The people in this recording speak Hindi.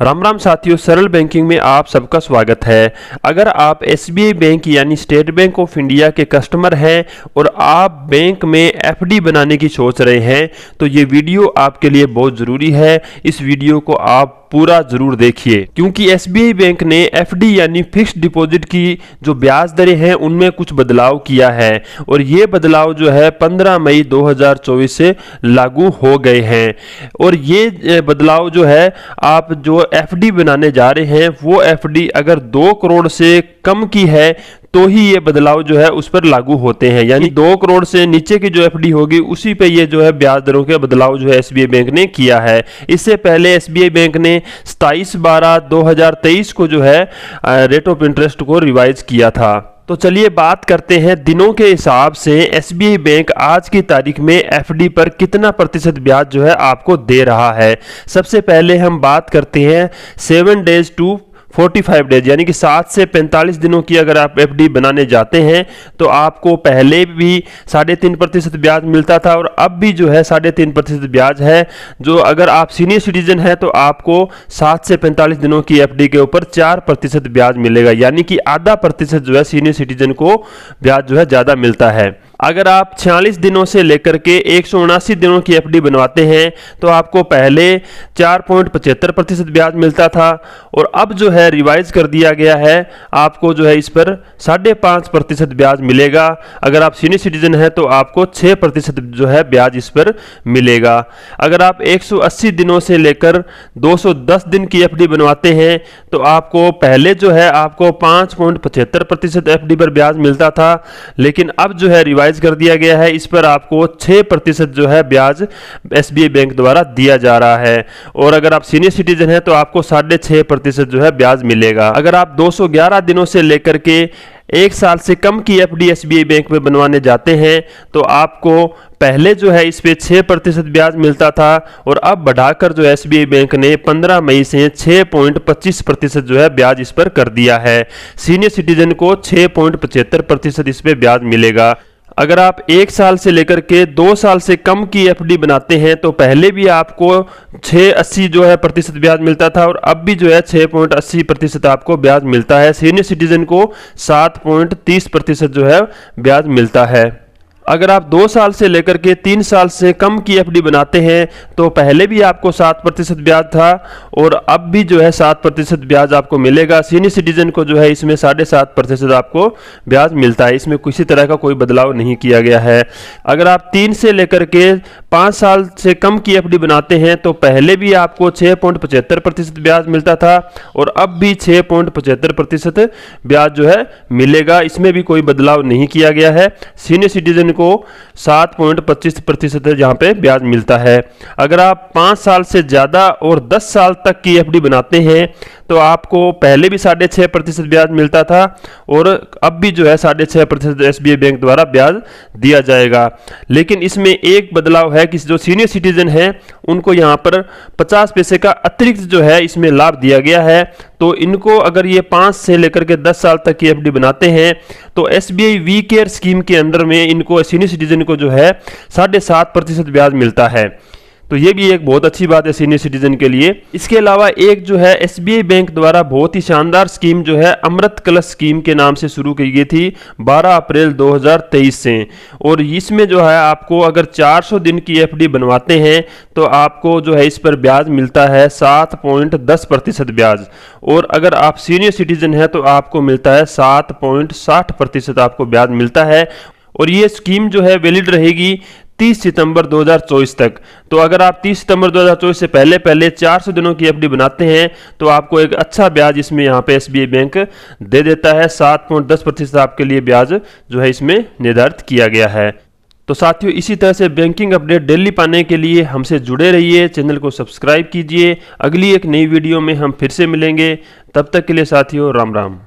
राम राम साथियों, सरल बैंकिंग में आप सबका स्वागत है। अगर आप एसबीआई बैंक यानी स्टेट बैंक ऑफ इंडिया के कस्टमर हैं और आप बैंक में एफडी बनाने की सोच रहे हैं तो ये वीडियो आपके लिए बहुत ज़रूरी है। इस वीडियो को आप पूरा जरूर देखिए, क्योंकि एसबीआई बैंक ने एफडी यानी फिक्स्ड डिपॉजिट की जो ब्याज दरें हैं उनमें कुछ बदलाव किया है और ये बदलाव जो है 15 मई 2024 से लागू हो गए हैं। और ये बदलाव जो है, आप जो एफडी बनाने जा रहे हैं वो एफडी अगर 2 करोड़ से कम की है तो ही ये बदलाव जो है उस पर लागू होते हैं। यानी 2 करोड़ से नीचे की जो एफडी होगी उसी पे ये जो है ब्याज दरों के बदलाव जो है एसबीआई बैंक ने किया है। इससे पहले एसबीआई बैंक ने 27/12/2023 को जो है रेट ऑफ इंटरेस्ट को रिवाइज किया था। तो चलिए बात करते हैं दिनों के हिसाब से एसबीआई बैंक आज की तारीख में एफडी पर कितना प्रतिशत ब्याज जो है आपको दे रहा है। सबसे पहले हम बात करते हैं 7 डेज टू 45 डेज यानी कि 7 से 45 दिनों की अगर आप एफडी बनाने जाते हैं तो आपको पहले भी 3.5% ब्याज मिलता था और अब भी जो है 3.5% ब्याज है। जो अगर आप सीनियर सिटीजन है तो आपको 7 से 45 दिनों की एफडी के ऊपर 4% ब्याज मिलेगा, यानी कि आधा प्रतिशत जो है सीनियर सिटीजन को ब्याज जो है ज़्यादा मिलता है। अगर आप 46 दिनों से लेकर के 179 दिनों की एफडी बनवाते हैं तो आपको पहले 4.75% ब्याज मिलता था और अब जो है रिवाइज कर दिया गया है, आपको जो है इस पर 5.5% ब्याज मिलेगा। अगर आप सीनियर सिटीजन हैं तो आपको 6% जो है ब्याज इस पर मिलेगा। अगर आप 180 दिनों से लेकर 210 दिन की एफडी बनवाते हैं तो आपको पहले जो है आपको 5.75% एफडी पर ब्याज मिलता था, लेकिन अब जो है रिवाइज कर दिया गया है, इस पर आपको 6% जो है ब्याज एसबीआई बैंक द्वारा दिया जा रहा है। और अगर आप सीनियर सिटीजन हैं तो आपको 6.5% जो है ब्याज मिलेगा। अगर आप 211 दिनों से लेकर के 1 साल से कम की एफडी एसबीआई बैंक में बनवाने जाते हैं तो आपको पहले जो है इस पे 6% ब्याज मिलता था और अब बढ़ाकर जो एसबीआई बैंक ने 15 मई से 6.25% जो है ब्याज इस पर कर दिया है। सीनियर सिटीजन को 6.75% इस पे ब्याज मिलेगा। अगर आप 1 साल से लेकर के 2 साल से कम की एफडी बनाते हैं तो पहले भी आपको 6.80 जो है प्रतिशत ब्याज मिलता था और अब भी जो है 6.80% आपको ब्याज मिलता है। सीनियर सिटीजन को 7.30% जो है ब्याज मिलता है। अगर आप 2 साल से लेकर के 3 साल से कम की एफडी बनाते हैं तो पहले भी आपको 7% ब्याज था और अब भी जो है 7% ब्याज आपको मिलेगा। सीनियर सिटीजन को जो है इसमें 7.5% आपको ब्याज मिलता है। इसमें किसी तरह का कोई बदलाव नहीं किया गया है। अगर आप 3 से लेकर के 5 साल से कम की एफडी बनाते हैं तो पहले भी आपको 6.75% ब्याज मिलता था और अब भी 6.75% ब्याज जो है मिलेगा। इसमें भी कोई बदलाव नहीं किया गया है। सीनियर सिटीजन को 7.25% यहाँ पे ब्याज मिलता है। अगर आप 5 साल से ज़्यादा और 10 साल तक की एफडी बनाते हैं तो आपको पहले भी 6.5% ब्याज मिलता था और अब भी जो है 6.5% एसबीआई बैंक द्वारा ब्याज दिया जाएगा। लेकिन इसमें एक बदलाव है कि जो सीनियर सिटीजन हैं उनको यहाँ पर 50 पैसे का अतिरिक्त जो है इसमें लाभ दिया गया है। तो इनको अगर ये 5 से लेकर के 10 साल तक की एफडी बनाते हैं तो एसबीआई वी केयर स्कीम के अंदर में इनको सीनियर सिटीजन को जो है 7.5% ब्याज मिलता है। तो ये भी एक बहुत अच्छी बात है सीनियर सिटीजन के लिए। इसके अलावा एक जो है एसबीआई बैंक द्वारा बहुत ही शानदार स्कीम जो है अमृत कलश स्कीम के नाम से शुरू की गई थी 12 अप्रैल 2023 से, और इसमें जो है आपको अगर 400 दिन की एफडी बनवाते हैं तो आपको जो है इस पर ब्याज मिलता है 7.10% ब्याज, और अगर आप सीनियर सिटीजन है तो आपको मिलता है 7.60% आपको ब्याज मिलता है। और ये स्कीम जो है वैलिड रहेगी 30 सितंबर 2024 तक। तो अगर आप 30 सितंबर 2024 से पहले 400 दिनों की एफडी बनाते हैं तो आपको एक अच्छा ब्याज इसमें यहाँ पे एसबीआई बैंक दे देता है। 7.10% आपके लिए ब्याज जो है इसमें निर्धारित किया गया है। तो साथियों, इसी तरह से बैंकिंग अपडेट डेली पाने के लिए हमसे जुड़े रहिए, चैनल को सब्सक्राइब कीजिए। अगली एक नई वीडियो में हम फिर से मिलेंगे, तब तक के लिए साथियों राम राम।